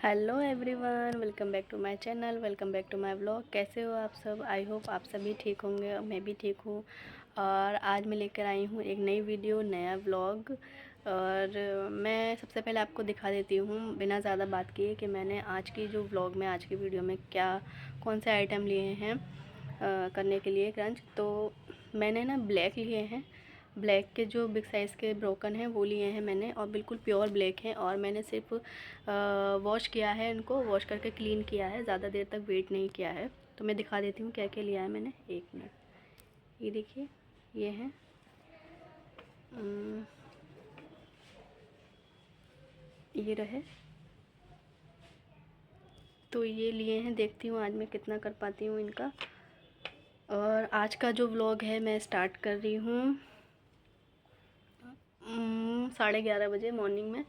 Hello everyone, welcome back to my channel, welcome back to my vlog. कैसे हो आप सब? आई होप आप सभी ठीक होंगे और मैं भी ठीक हूँ। और आज मैं लेकर आई हूँ एक नई वीडियो, नया व्लॉग। और मैं सबसे पहले आपको दिखा देती हूँ बिना ज़्यादा बात किए कि मैंने आज की जो व्लॉग में, आज की वीडियो में क्या कौन से आइटम लिए हैं करने के लिए क्रंच। तो मैंने ना ब्लैक लिए हैं, ब्लैक के जो बिग साइज़ के ब्रोकन हैं वो लिए हैं मैंने, और बिल्कुल प्योर ब्लैक हैं। और मैंने सिर्फ वॉश किया है, इनको वॉश करके क्लीन किया है, ज़्यादा देर तक वेट नहीं किया है। तो मैं दिखा देती हूँ क्या क्या लिया है मैंने। एक मिनट, ये देखिए, ये हैं ये रहे। तो ये लिए हैं, देखती हूँ आज मैं कितना कर पाती हूँ इनका। और आज का जो व्लॉग है मैं स्टार्ट कर रही हूँ 11:30 बजे मॉर्निंग में।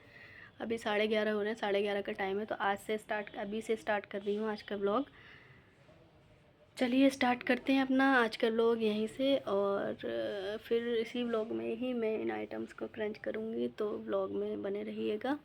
अभी 11:30 हो रहे हैं, 11:30 का टाइम है। तो अभी से स्टार्ट कर रही हूँ आज का व्लॉग। चलिए स्टार्ट करते हैं अपना आज का व्लॉग यहीं से। और फिर इसी व्लॉग में ही मैं इन आइटम्स को क्रंच करूँगी, तो व्लॉग में बने रहिएगा।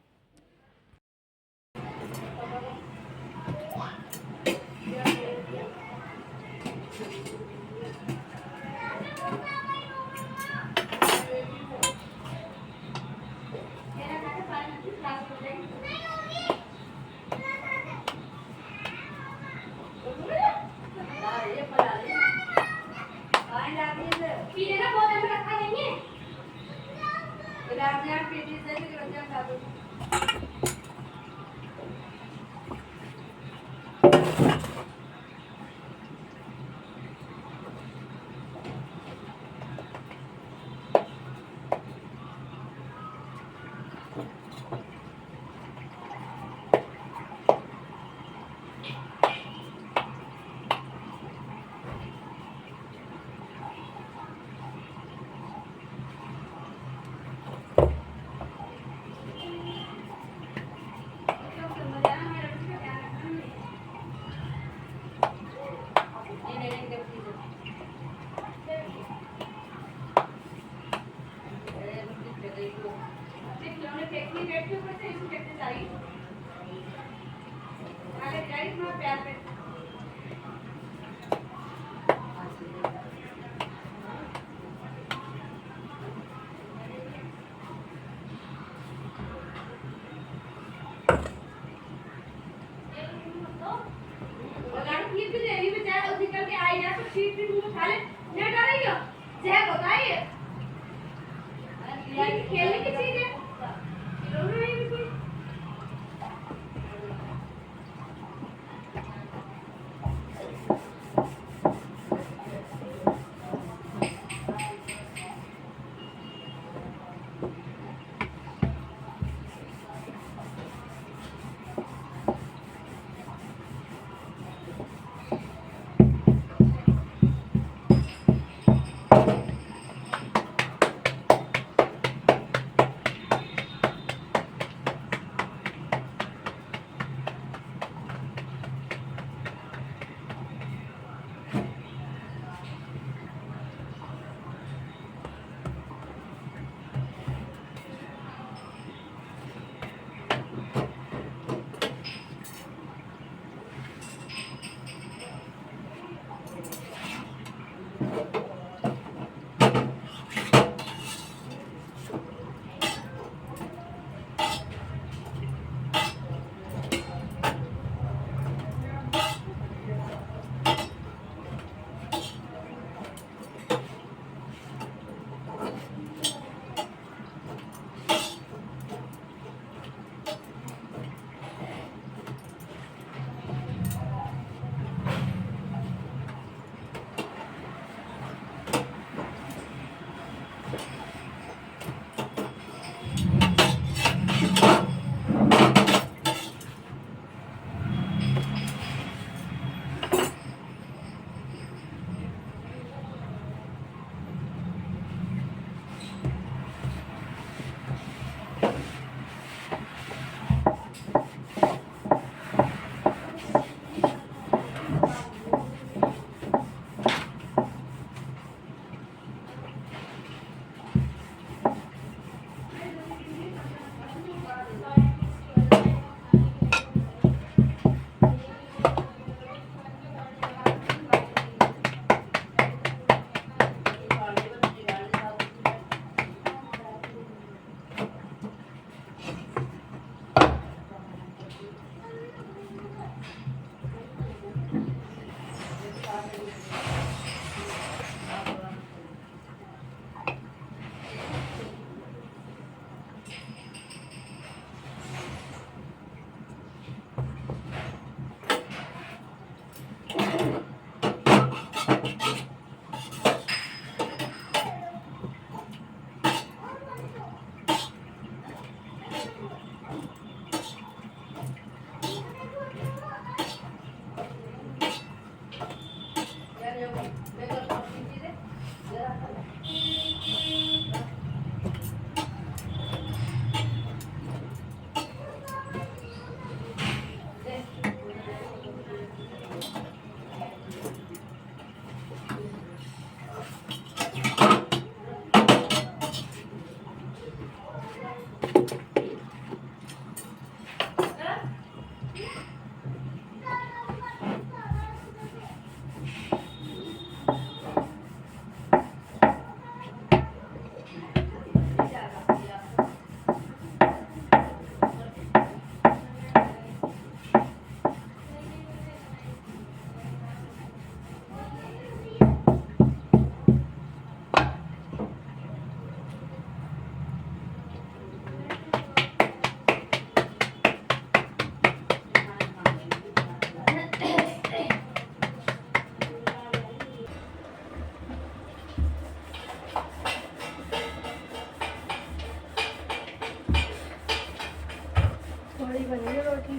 लो रोटी।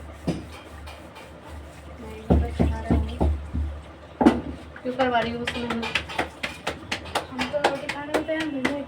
मैं बस खा रहा हूँ। क्यों करवा रही हूँ उसमें? हम तो रोटी खाने में तैयार नहीं है।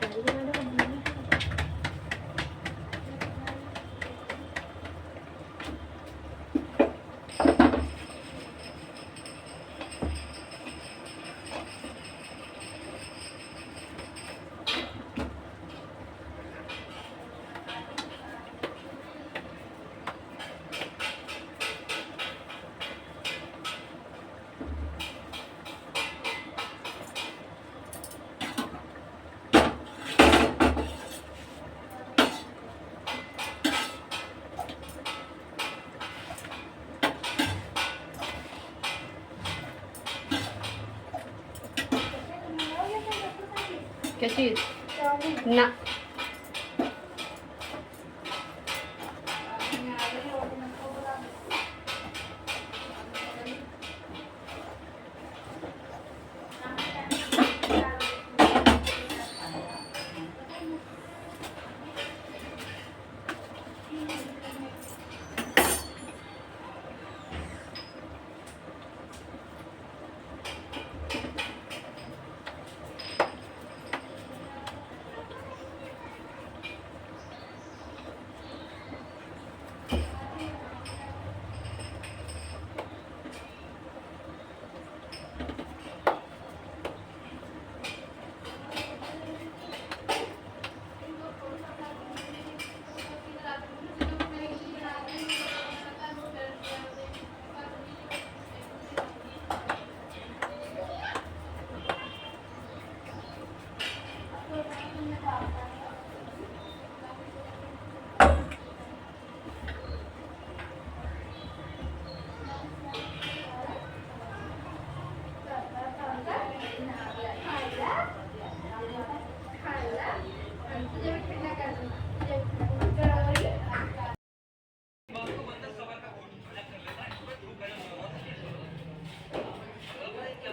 क्या चीज़? ना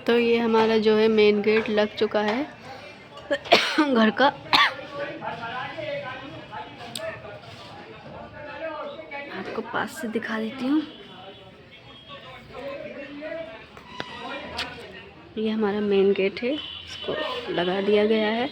तो ये हमारा जो है मेन गेट लग चुका है घर का। आपको पास से दिखा देती हूँ। ये हमारा मेन गेट है, इसको लगा दिया गया है।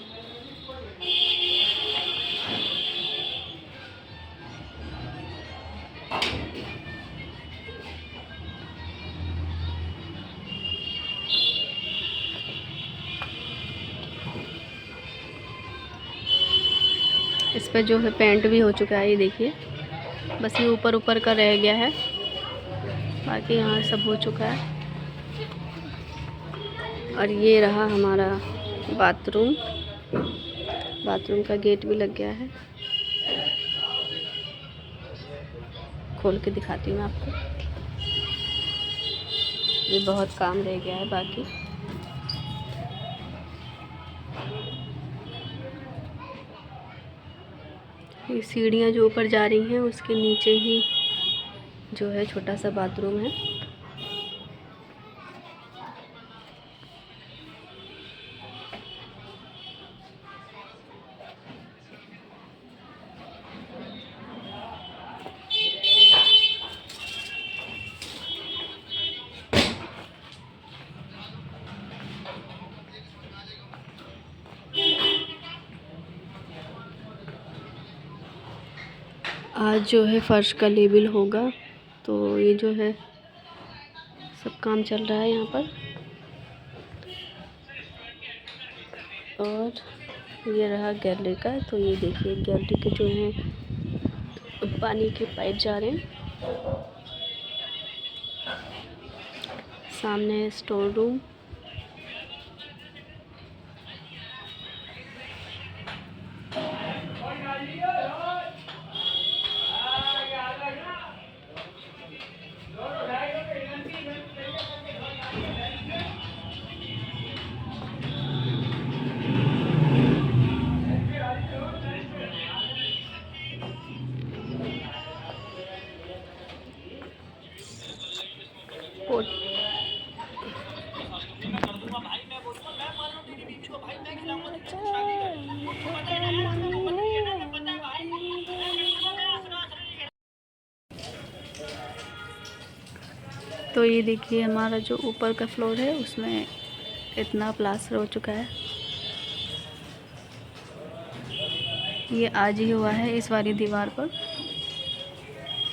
इस पर जो है पेंट भी हो चुका है, ये देखिए। बस ये ऊपर ऊपर का रह गया है, बाकी यहाँ सब हो चुका है। और ये रहा हमारा बाथरूम। बाथरूम का गेट भी लग गया है। खोल के दिखाती हूँ आपको। ये बहुत काम रह गया है बाकी। ये सीढ़ियाँ जो ऊपर जा रही हैं उसके नीचे ही जो है छोटा सा बाथरूम है। आज जो है फर्श का लेवल होगा, तो ये जो है सब काम चल रहा है यहाँ पर। और ये रहा गैलरी का। तो ये देखिए गैलरी के जो है पानी के पाइप जा रहे हैं। सामने है स्टोर रूम। तो ये देखिए हमारा जो ऊपर का फ्लोर है उसमें इतना प्लास्टर हो चुका है। ये आज ही हुआ है इस वाली दीवार पर,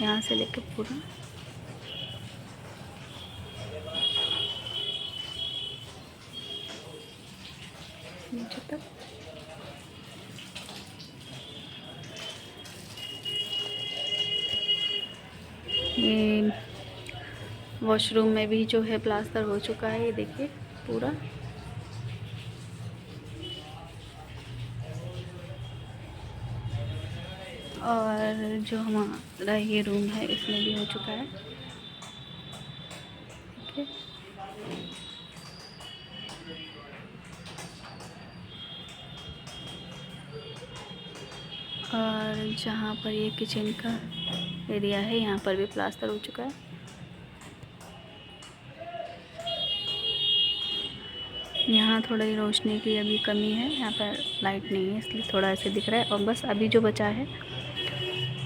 यहाँ से लेकर पूरा नीचे तक। ये वॉशरूम में भी जो है प्लास्टर हो चुका है, ये देखिए पूरा। और जो हमारा ये रूम है इसमें भी हो चुका है। ठीक है, और जहाँ पर ये किचन का एरिया है यहाँ पर भी प्लास्टर हो चुका है। यहाँ थोड़ी रोशनी की अभी कमी है, यहाँ पर लाइट नहीं है इसलिए थोड़ा ऐसे दिख रहा है। और बस अभी जो बचा है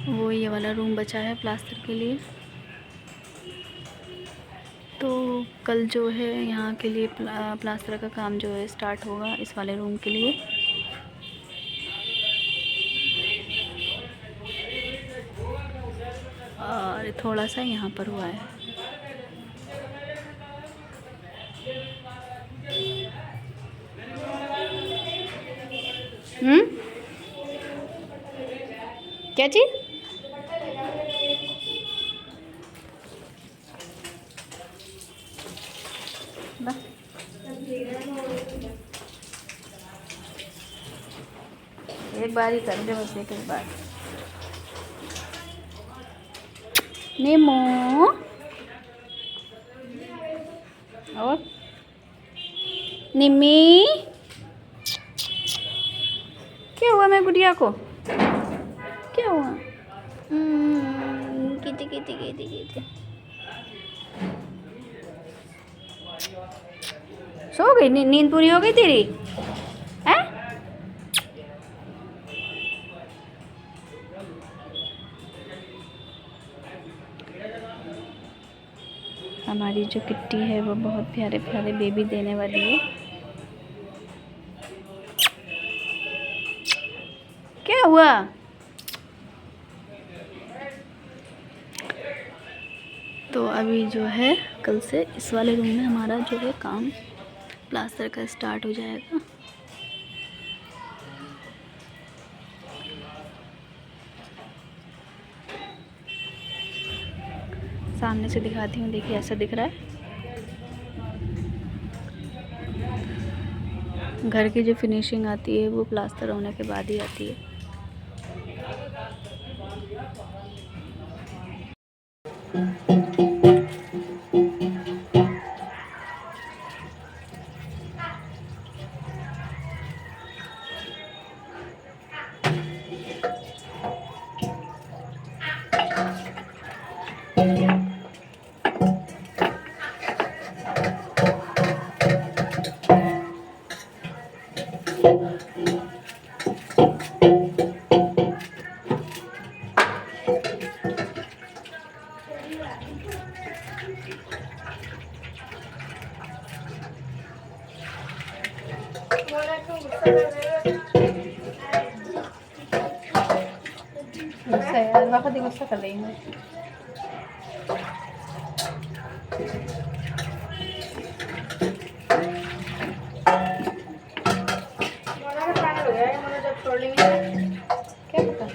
वो ये वाला रूम बचा है प्लास्टर के लिए। तो कल जो है यहाँ के लिए प्लास्टर का काम जो है स्टार्ट होगा इस वाले रूम के लिए। और थोड़ा सा यहाँ पर हुआ है। क्या चीज़? एक बार ही कर दे बस, एक बार। नीमू और निम्मी, क्या हुआ मेरी गुड़िया को? क्या हुआ? कीती कीती कीती कीती सो गई? नींद पूरी हो गई तेरी? हैं? हमारी जो किट्टी है वो बहुत प्यारे प्यारे बेबी देने वाली है। क्या हुआ? तो अभी जो है कल से इस वाले रूम में हमारा जो है काम प्लास्टर का स्टार्ट हो जाएगा। सामने से दिखाती हूँ, देखिए ऐसा दिख रहा है। घर की जो फिनिशिंग आती है वो प्लास्टर होने के बाद ही आती है। गुस्सा कर रही हूँ। क्या पता?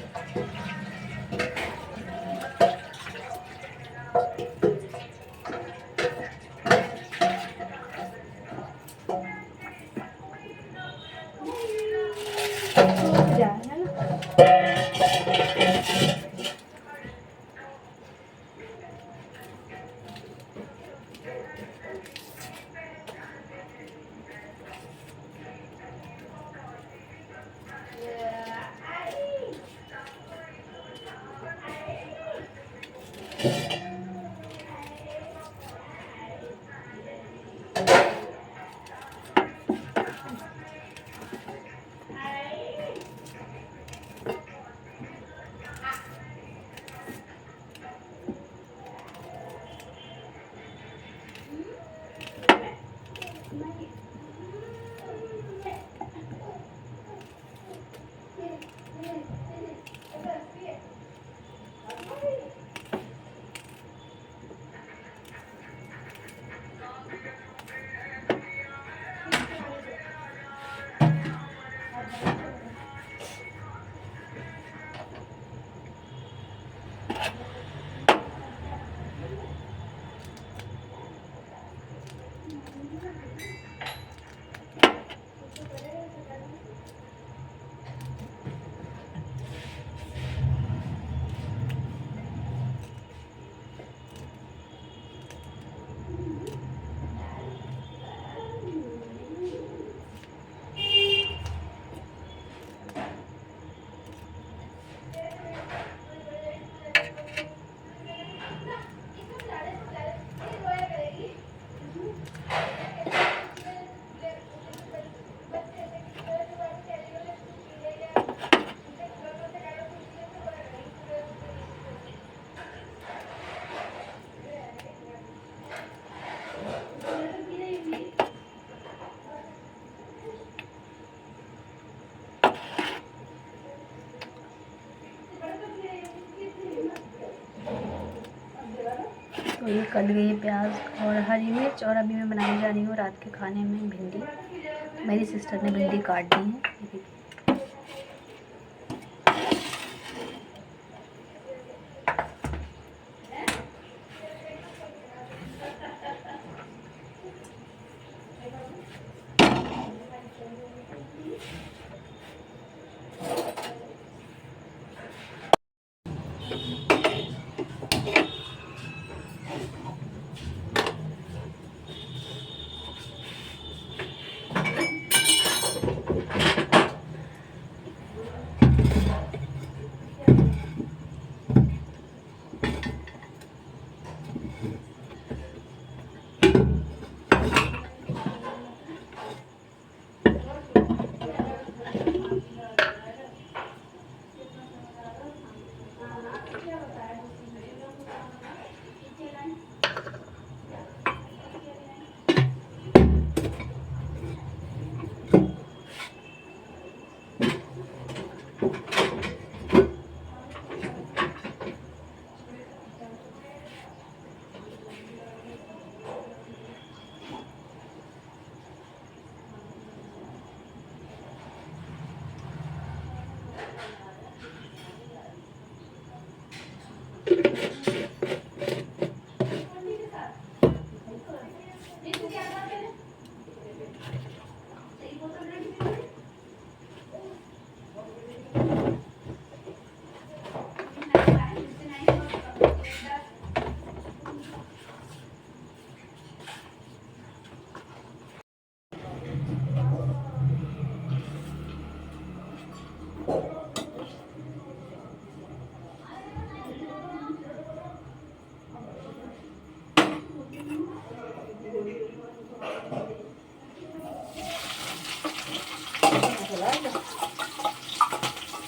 तो ये कट गई प्याज और हरी मिर्च। और अभी मैं बनाने जा रही हूँ रात के खाने में भिंडी। मेरी सिस्टर ने भिंडी काट दी है, ये देखिए।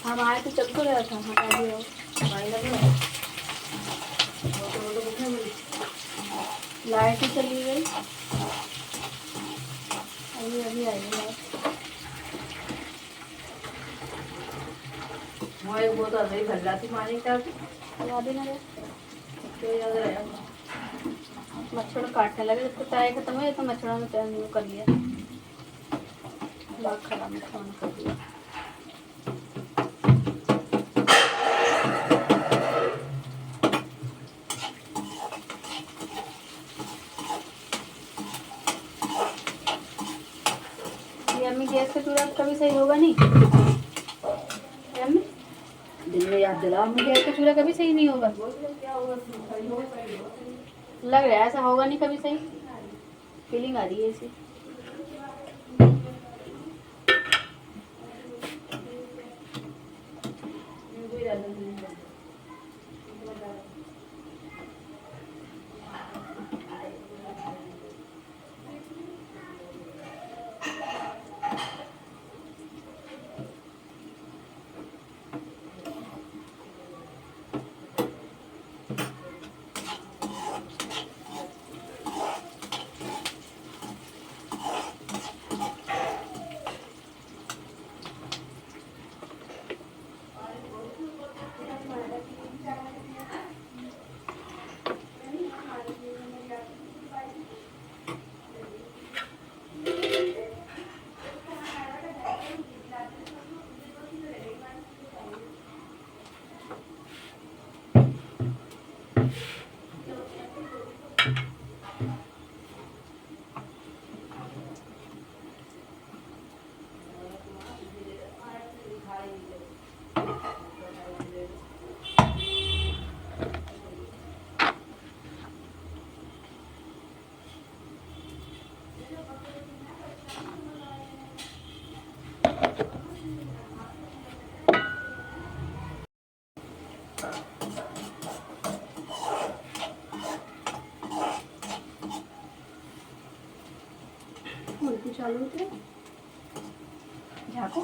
हम आए तो चल तो गया था, हटा दिया। लाइट ही चली गई, अभी अभी आई लाइट। वो तो अभी भर जाती मानी क्या याद ही ना रहे, तो याद रहेगा। मच्छर काटने लगे, जब तो चाय खत्म हुई तो मच्छरों ने चाय नहीं कर लिया, लाख खराब मच्छरों ने कर दिया। अम्मी गैस का चूल्हा कभी सही होगा नहीं, अम्मी दिन में याद दिलाओ, अम्मी गैस का चूल्हा कभी सही नहीं होगा। लग रहा है ऐसा होगा नहीं कभी सही, फीलिंग आ रही है ऐसी। चालू थे झाको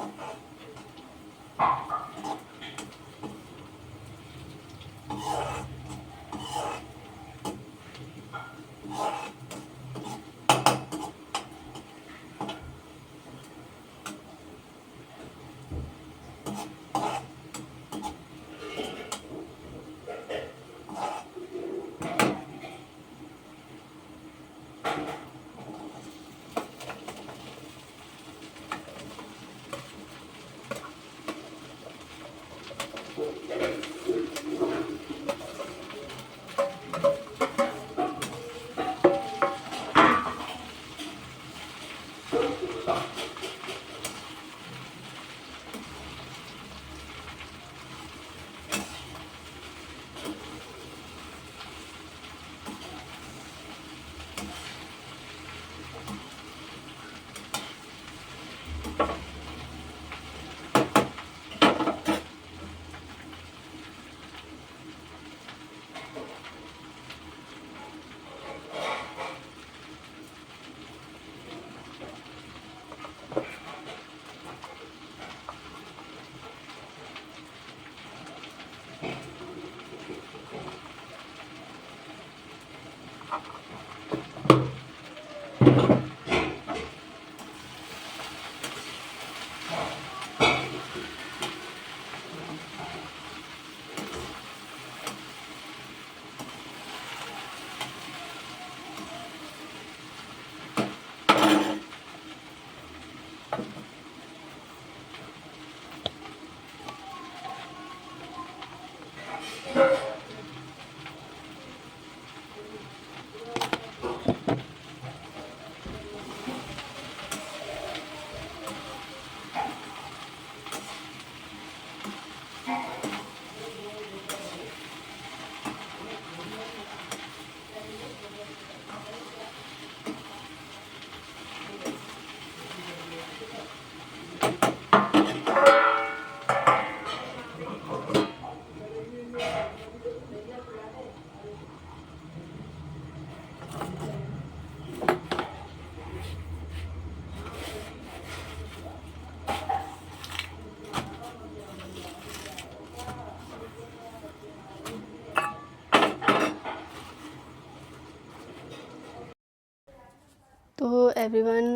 एवरीवन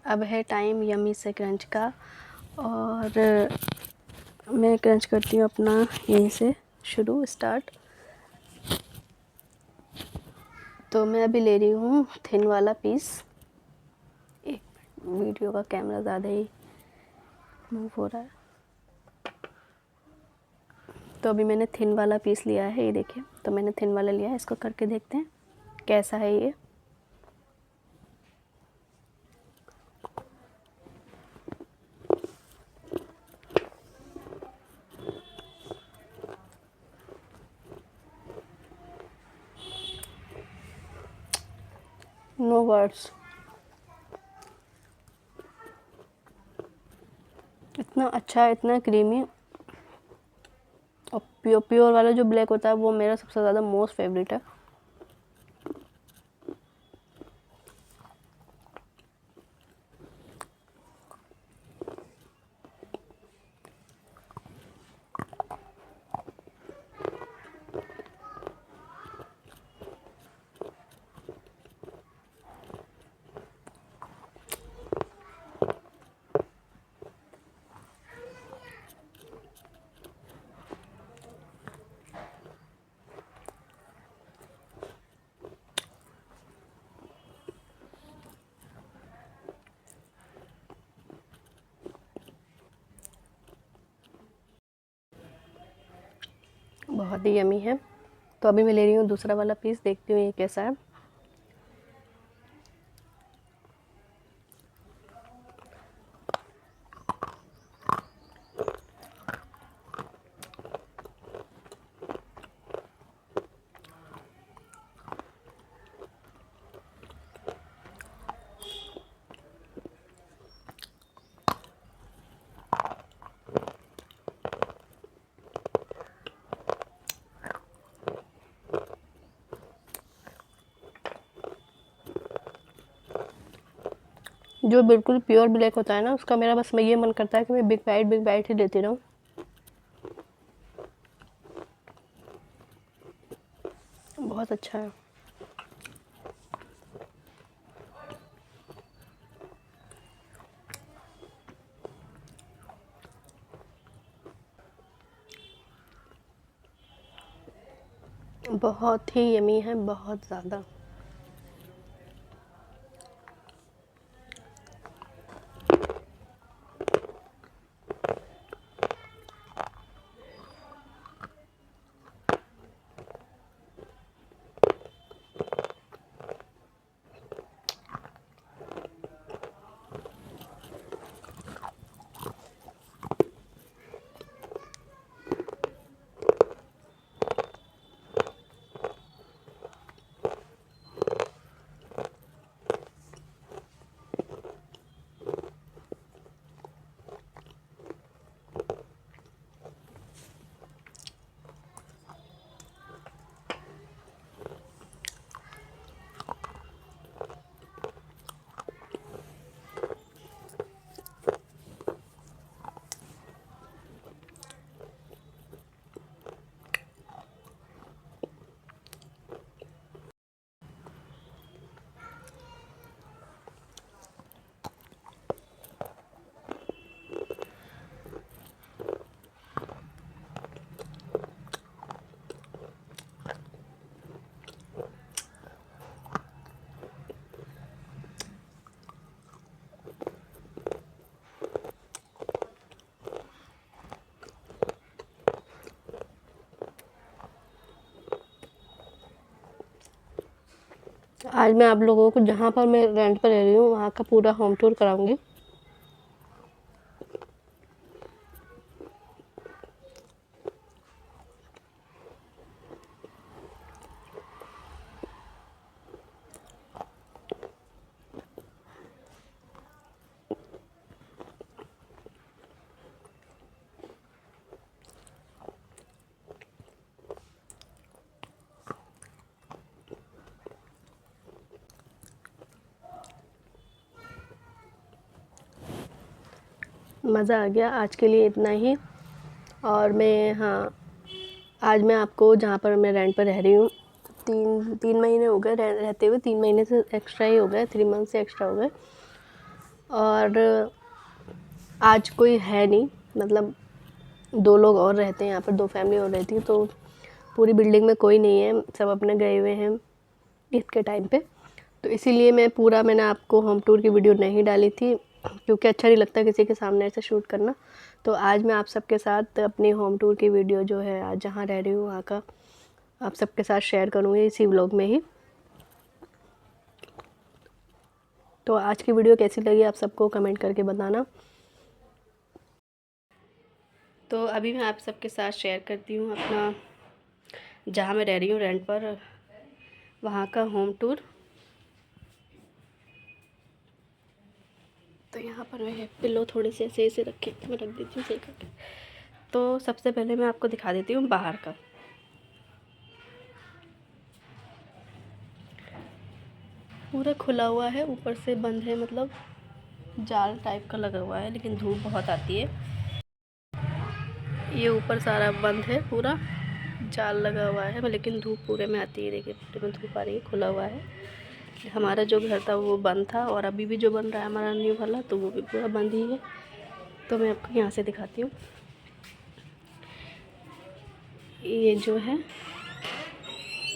अब है टाइम यम्मी से क्रंच का, और मैं क्रंच करती हूँ अपना यहीं से शुरू स्टार्ट। तो मैं अभी ले रही हूँ थिन वाला पीस। एक वीडियो का कैमरा ज़्यादा ही मूव हो रहा है। तो अभी मैंने थिन वाला पीस लिया है, ये देखिए। तो मैंने थिन वाला लिया है, इसको करके देखते हैं कैसा है ये। नो वर्ड्स, इतना अच्छा है, इतना क्रीमी। और प्योर वाला जो ब्लैक होता है वो मेरा सबसे ज़्यादा मोस्ट फेवरेट है। बहुत ही यमी है। तो अभी मैं ले रही हूँ दूसरा वाला पीस, देखती हूँ ये कैसा है। जो बिल्कुल प्योर ब्लैक होता है ना, उसका मेरा बस मैं ये मन करता है कि मैं बिग बाइट ही लेती रहूँ। बहुत अच्छा है। बहुत ही यमी है, बहुत ज़्यादा। आज मैं आप लोगों को जहाँ पर मैं रेंट पर रह रही हूँ वहाँ का पूरा होम टूर कराऊंगी। मज़ा आ गया। आज के लिए इतना ही। और मैं, हाँ, आज मैं आपको जहाँ पर मैं रेंट पर रह रही हूँ तीन महीने हो गए रहते हुए, 3 महीने से एक्स्ट्रा ही हो गए, 3 मंथ से एक्स्ट्रा हो गए। और आज कोई है नहीं, मतलब 2 लोग और रहते हैं यहाँ पर, 2 फैमिली और रहती है, तो पूरी बिल्डिंग में कोई नहीं है, सब अपने गए हुए हैं ईद के टाइम पे। तो इसीलिए मैंने आपको होम टूर की वीडियो नहीं डाली थी, क्योंकि अच्छा नहीं लगता किसी के सामने ऐसे शूट करना। तो आज मैं आप सबके साथ अपनी होम टूर की वीडियो जो है, आज जहाँ रह रही हूँ वहाँ का आप सबके साथ शेयर करूँगी इसी व्लॉग में ही। तो आज की वीडियो कैसी लगी आप सबको कमेंट करके बताना। तो अभी मैं आप सबके साथ शेयर करती हूँ अपना, जहाँ मैं रह रही हूँ रेंट पर, वहाँ का होम टूर। तो यहाँ पर मैं पिल्लो थोड़े से ऐसे रखे, मैं रख देती हूँ सही करके। तो सबसे पहले मैं आपको दिखा देती हूँ बाहर का। पूरा खुला हुआ है, ऊपर से बंद है, मतलब जाल टाइप का लगा हुआ है, लेकिन धूप बहुत आती है। ये ऊपर सारा बंद है, पूरा जाल लगा हुआ है, लेकिन धूप पूरे में आती है। देखिए पूरे में धूप आ रही है, खुला हुआ है। हमारा जो घर था वो बंद था, और अभी भी जो बन रहा है हमारा न्यू वाला, तो वो भी पूरा बंद ही है। तो मैं आपको यहाँ से दिखाती हूँ। ये जो है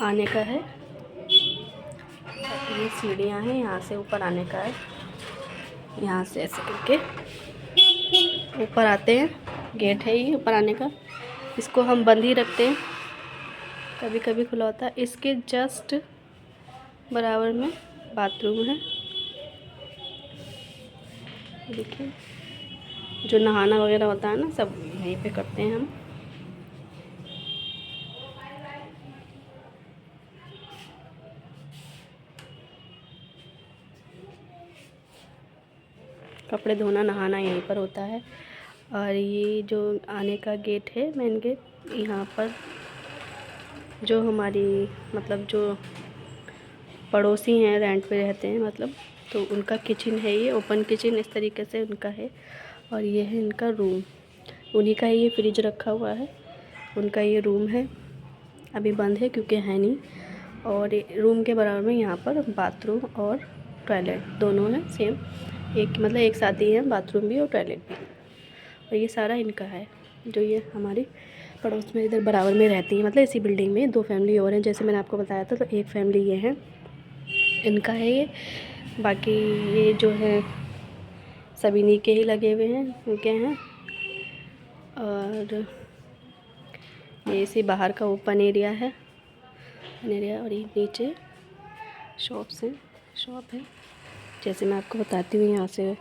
आने का है, ये सीढ़ियाँ हैं, यहाँ से ऊपर आने का है। यहाँ से ऐसे करके ऊपर आते हैं, गेट है ये ऊपर आने का। इसको हम बंद ही रखते हैं, कभी कभी खुला होता है। इसके जस्ट बराबर में बाथरूम है, देखिए। जो नहाना वगैरह होता है ना, सब यहीं पे करते हैं हम। कपड़े धोना नहाना यहीं पर होता है। और ये जो आने का गेट है, मेन गेट, यहाँ पर जो हमारी मतलब जो पड़ोसी हैं, रेंट पे रहते हैं मतलब, तो उनका किचन है ये, ओपन किचन इस तरीके से उनका है। और ये है इनका रूम, उन्हीं का ये फ्रिज रखा हुआ है, उनका ये रूम है। अभी बंद है क्योंकि है नहीं। और रूम के बराबर में यहाँ पर बाथरूम और टॉयलेट दोनों हैं सेम, एक मतलब एक साथ ही है, बाथरूम भी और टॉयलेट भी। और ये सारा इनका है, जो ये हमारी पड़ोस में इधर बराबर में रहती है, मतलब इसी बिल्डिंग में 2 फैमिली और हैं, जैसे मैंने आपको बताया था। तो एक फैमिली ये है, इनका है ये। बाकी ये जो है सभी इन्हीं के ही लगे हुए हैं, इनके हैं। और ये इसी बाहर का ओपन एरिया है, और ये नीचे शॉप है। जैसे मैं आपको बताती हूँ, यहाँ से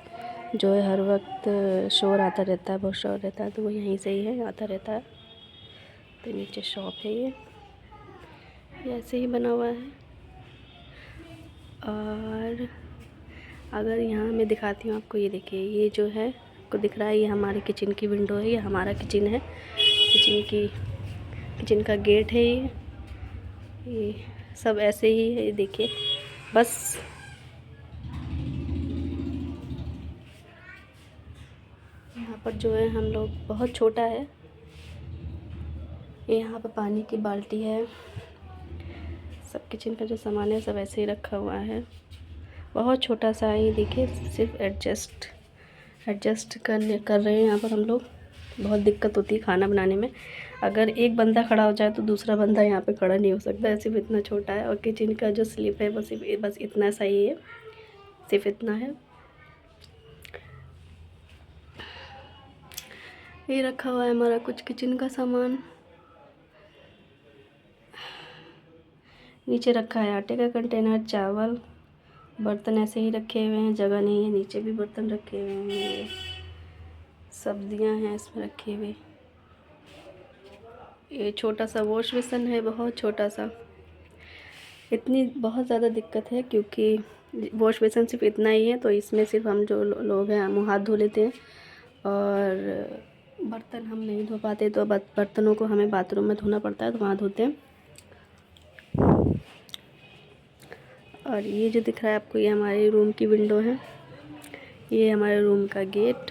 जो है हर वक्त शोर आता रहता है, बहुत शोर रहता है, तो वो यहीं से ही है, आता रहता है। तो नीचे शॉप है ये ऐसे ही बना हुआ है। और अगर यहाँ मैं दिखाती हूँ आपको, ये देखिए, ये जो है आपको दिख रहा है, ये हमारे किचन की विंडो है, ये हमारा किचन है, किचन का गेट है ये सब ऐसे ही है। देखिए बस यहाँ पर जो है हम लोग, बहुत छोटा है ये, यहाँ पर पानी की बाल्टी है, सब किचन का जो सामान है सब ऐसे ही रखा हुआ है। बहुत छोटा सा है ये, देखिए, सिर्फ एडजस्ट कर रहे हैं यहाँ पर हम लोग। बहुत दिक्कत होती है खाना बनाने में, अगर एक बंदा खड़ा हो जाए तो दूसरा बंदा यहाँ पे खड़ा नहीं हो सकता, सिर्फ इतना छोटा है। और किचन का जो स्लिप है बस इतना सा ही है, सिर्फ इतना है। ये रखा हुआ है हमारा कुछ किचन का सामान। नीचे रखा है आटे का कंटेनर, चावल, बर्तन ऐसे ही रखे हुए हैं, जगह नहीं है, नीचे भी बर्तन रखे हुए हैं, सब्जियां हैं इसमें रखे हुए। ये छोटा सा वॉश बेसिन है, बहुत छोटा सा। इतनी बहुत ज़्यादा दिक्कत है क्योंकि वॉश बेसिन सिर्फ इतना ही है, तो इसमें सिर्फ हम जो लोग हैं मुँह हाथ धो लेते हैं, और बर्तन हम नहीं धो पाते, तो बर्तनों को हमें बाथरूम में धोना पड़ता है, तो वहाँ धोते हैं। और ये जो दिख रहा है आपको, ये हमारे रूम की विंडो है, ये हमारे रूम का गेट।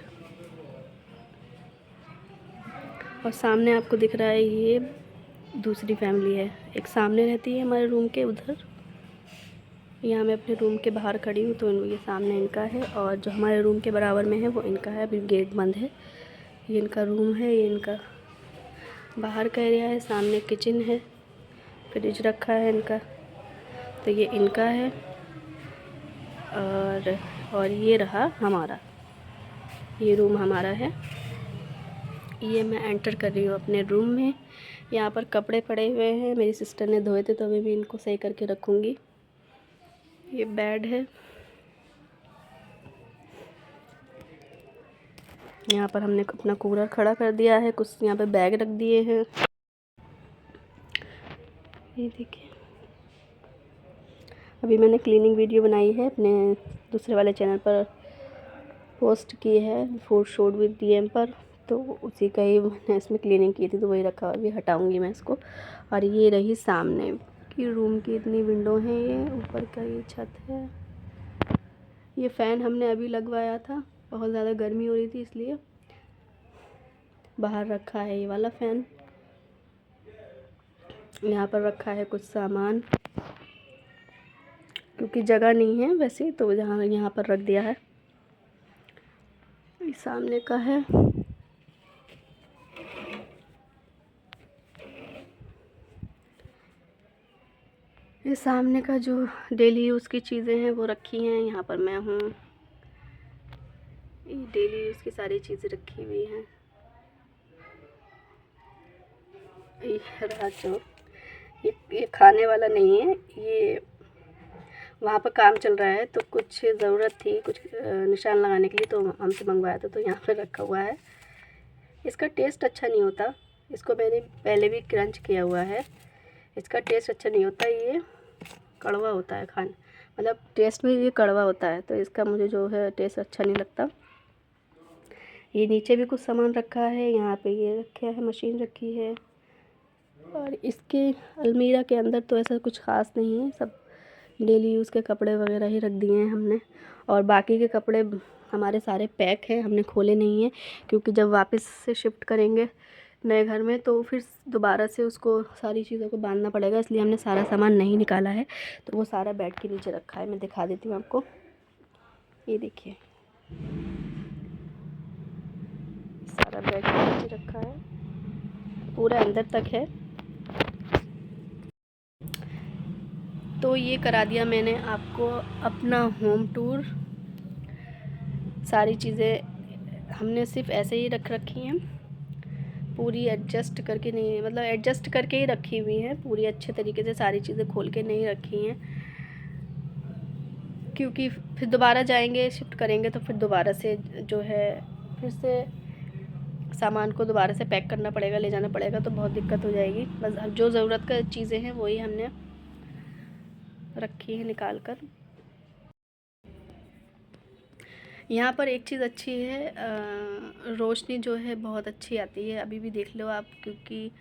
और सामने आपको दिख रहा है ये दूसरी फैमिली है। एक सामने रहती है हमारे रूम के उधर, यहाँ मैं अपने रूम के बाहर खड़ी हूँ तो ये सामने इनका है, और जो हमारे रूम के बराबर में है वो इनका है। अभी गेट बंद है। ये इनका रूम है, ये इनका बाहर का एरिया है। सामने किचन है, फ्रिज रखा है इनका, तो ये इनका है। और ये रहा हमारा, ये रूम हमारा है। ये मैं एंटर कर रही हूँ अपने रूम में। यहाँ पर कपड़े पड़े हुए हैं, मेरी सिस्टर ने धोए थे तो अभी भी इनको सही करके रखूँगी। ये बेड है। यहाँ पर हमने अपना कूलर खड़ा कर दिया है, कुछ यहाँ पे बैग रख दिए हैं। ये देखिए, अभी मैंने क्लीनिंग वीडियो बनाई है, अपने दूसरे वाले चैनल पर पोस्ट की है, फूड शूट विद डीएम पर, तो उसी का ही मैंने इसमें क्लीनिंग की थी, तो वही रखा हुआ। अभी हटाऊंगी मैं इसको। और ये रही सामने की रूम की इतनी विंडो है, ये ऊपर का ये छत है। ये फ़ैन हमने अभी लगवाया था, बहुत ज़्यादा गर्मी हो रही थी इसलिए बाहर रखा है ये वाला फ़ैन। यहाँ पर रखा है कुछ सामान, क्योंकि जगह नहीं है वैसे, तो यहाँ पर रख दिया है। ये सामने का है। ये सामने का जो डेली यूज़ की चीज़ें हैं वो रखी हैं। यहाँ पर मैं हूँ, ये डेली यूज़ की सारी चीज़ें रखी हुई हैं। ये रहा जो ये खाने वाला नहीं है, ये वहाँ पर काम चल रहा है तो कुछ ज़रूरत थी, कुछ निशान लगाने के लिए, तो हमसे मंगवाया था, तो यहाँ पर रखा हुआ है। इसका टेस्ट अच्छा नहीं होता, इसको मैंने पहले भी क्रंच किया हुआ है। इसका टेस्ट अच्छा नहीं होता, ये कड़वा होता है खाना, मतलब टेस्ट में ये कड़वा होता है, तो इसका मुझे जो है टेस्ट अच्छा नहीं लगता। ये नीचे भी कुछ सामान रखा है, यहाँ पे ये रखा है, मशीन रखी है। और इसके अलमीरा के अंदर तो ऐसा कुछ ख़ास नहीं है, सब डेली यूज़ के कपड़े वगैरह ही रख दिए हैं हमने। और बाकी के कपड़े हमारे सारे पैक हैं, हमने खोले नहीं हैं, क्योंकि जब वापस से शिफ्ट करेंगे नए घर में तो फिर दोबारा से उसको सारी चीज़ों को बांधना पड़ेगा, इसलिए हमने सारा सामान नहीं निकाला है। तो वो सारा बेड के नीचे रखा है, मैं दिखा देती हूँ आपको। ये देखिए, सारा बेड के नीचे रखा है, पूरा अंदर तक है। तो ये करा दिया मैंने आपको अपना होम टूर। सारी चीज़ें हमने सिर्फ ऐसे ही रख रखी हैं, पूरी एडजस्ट करके नहीं, मतलब एडजस्ट करके ही रखी हुई हैं, पूरी अच्छे तरीके से सारी चीज़ें खोल के नहीं रखी हैं, क्योंकि फिर दोबारा जाएंगे, शिफ्ट करेंगे तो फिर दोबारा से जो है फिर से सामान को दोबारा से पैक करना पड़ेगा, ले जाना पड़ेगा, तो बहुत दिक्कत हो जाएगी। बस अब जो ज़रूरत का चीज़ें हैं वही हमने रखी है निकाल कर। यहाँ पर एक चीज़ अच्छी है, रोशनी जो है बहुत अच्छी आती है, अभी भी देख लो आप, क्योंकि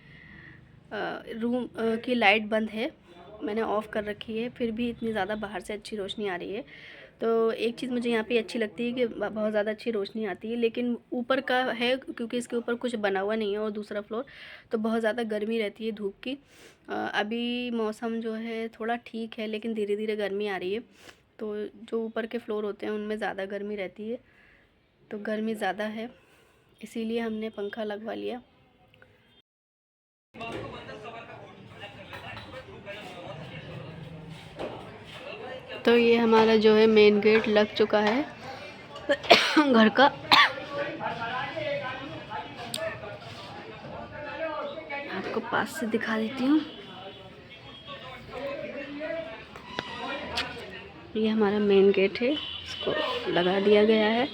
रूम की लाइट बंद है, मैंने ऑफ़ कर रखी है, फिर भी इतनी ज़्यादा बाहर से अच्छी रोशनी आ रही है। तो एक चीज़ मुझे यहाँ पे अच्छी लगती है कि बहुत ज़्यादा अच्छी रोशनी आती है, लेकिन ऊपर का है क्योंकि इसके ऊपर कुछ बना हुआ नहीं है, और दूसरा फ्लोर तो बहुत ज़्यादा गर्मी रहती है धूप की। अभी मौसम जो है थोड़ा ठीक है, लेकिन धीरे धीरे गर्मी आ रही है, तो जो ऊपर के फ्लोर होते हैं उनमें ज़्यादा गर्मी रहती है, तो गर्मी ज़्यादा है, इसीलिए हमने पंखा लगवा लिया। तो ये हमारा जो है मेन गेट लग चुका है घर का। आपको पास से दिखा देती हूँ, ये हमारा मेन गेट है, इसको लगा दिया गया है।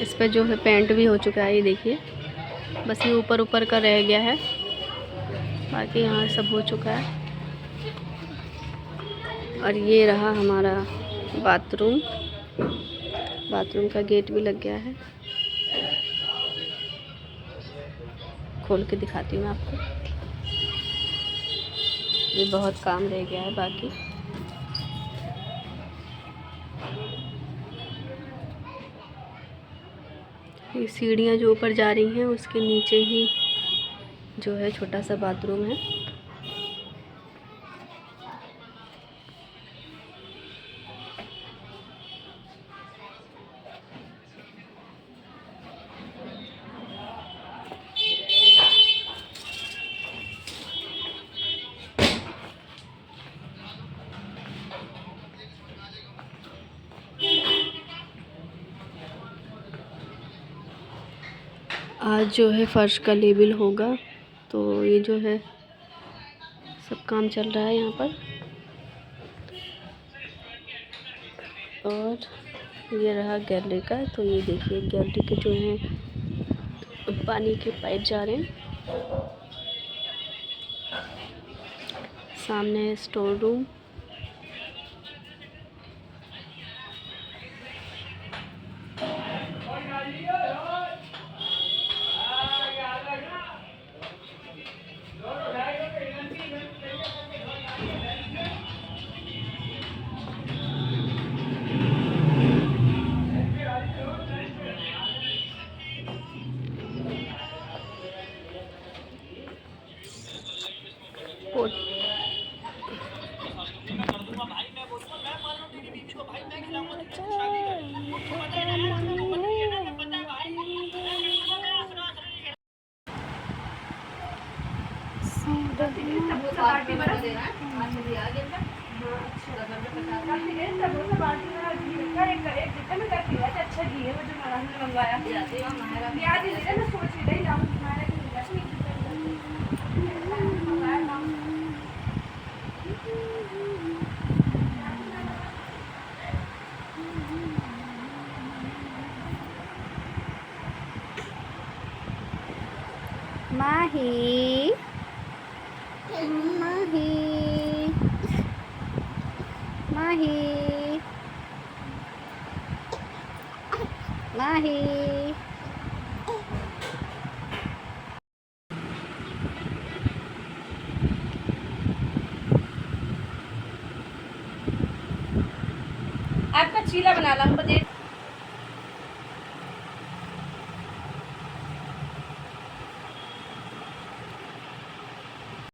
इस पर जो है पेंट भी हो चुका है, ये देखिए, बस ये ऊपर ऊपर का रह गया है, बाकी यहाँ सब हो चुका है। और ये रहा हमारा बाथरूम, बाथरूम का गेट भी लग गया है। खोल के दिखाती हूँ आपको। ये बहुत काम रह गया है बाकी। ये सीढ़ियाँ जो ऊपर जा रही हैं उसके नीचे ही जो है छोटा सा बाथरूम है। आज जो है फर्श का लेवल होगा, तो ये जो है सब काम चल रहा है यहाँ पर। और ये रहा गैलरी का। तो ये देखिए गैलरी के जो हैं पानी के पाइप जा रहे हैं। सामने है स्टोर रूम। माही माही माही माही। आपका चीला बना ला, बजट